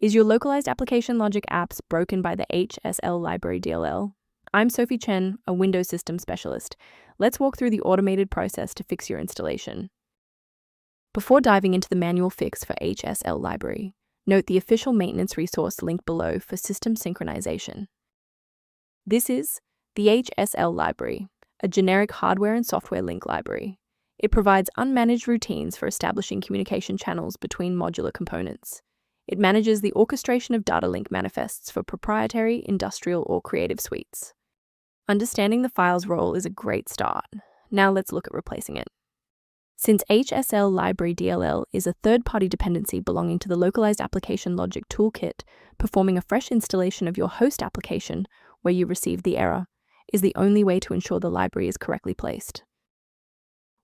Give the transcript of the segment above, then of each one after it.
Is your localized application logic apps broken by the Hsl library DLL? I'm Sophie Chen, a Windows system specialist. Let's walk through the automated process to fix your installation. Before diving into the manual fix for Hsl library, note the official maintenance resource linked below for system synchronization. This is the Hsl library, a generic hardware and software link library. It provides unmanaged routines for establishing communication channels between modular components. It manages the orchestration of data link manifests for proprietary, industrial, or creative suites. Understanding the file's role is a great start. Now let's look at replacing it. Since Hsl library DLL is a third-party dependency belonging to the Localized Application Logic Toolkit, performing a fresh installation of your host application where you received the error is the only way to ensure the library is correctly placed.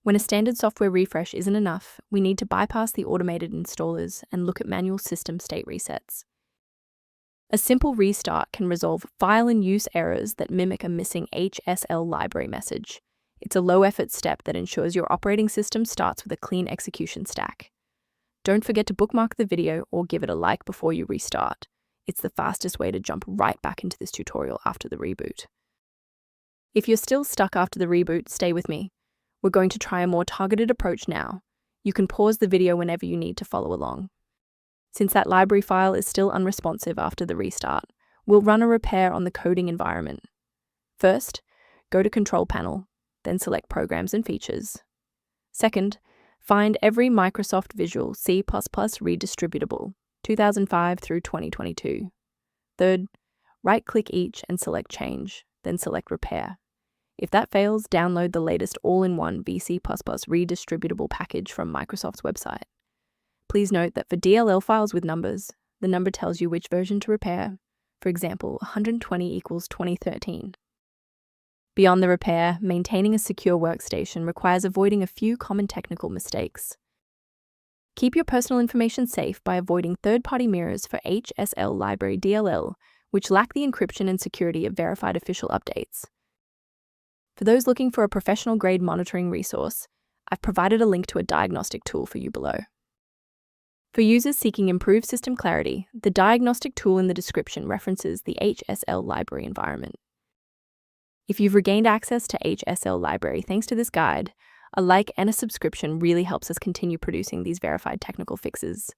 When a standard software refresh isn't enough, we need to bypass the automated installers and look at manual system state resets. A simple restart can resolve file and use errors that mimic a missing Hsl library message. It's a low-effort step that ensures your operating system starts with a clean execution stack. Don't forget to bookmark the video or give it a like before you restart. It's the fastest way to jump right back into this tutorial after the reboot. If you're still stuck after the reboot, stay with me. We're going to try a more targeted approach now. You can pause the video whenever you need to follow along. Since that library file is still unresponsive after the restart, we'll run a repair on the coding environment. First, go to Control Panel, then select Programs and Features. Second, find every Microsoft Visual C++ redistributable, 2005 through 2022. Third, right-click each and select Change, then select Repair. If that fails, download the latest all-in-one VC++ redistributable package from Microsoft's website. Please note that for DLL files with numbers, the number tells you which version to repair. For example, 120 equals 2013. Beyond the repair, maintaining a secure workstation requires avoiding a few common technical mistakes. Keep your personal information safe by avoiding third-party mirrors for Hsl library DLL, which lack the encryption and security of verified official updates. For those looking for a professional-grade monitoring resource, I've provided a link to a diagnostic tool for you below. For users seeking improved system clarity, the diagnostic tool in the description references the Hsl library environment. If you've regained access to Hsl library thanks to this guide, a like and a subscription really helps us continue producing these verified technical fixes.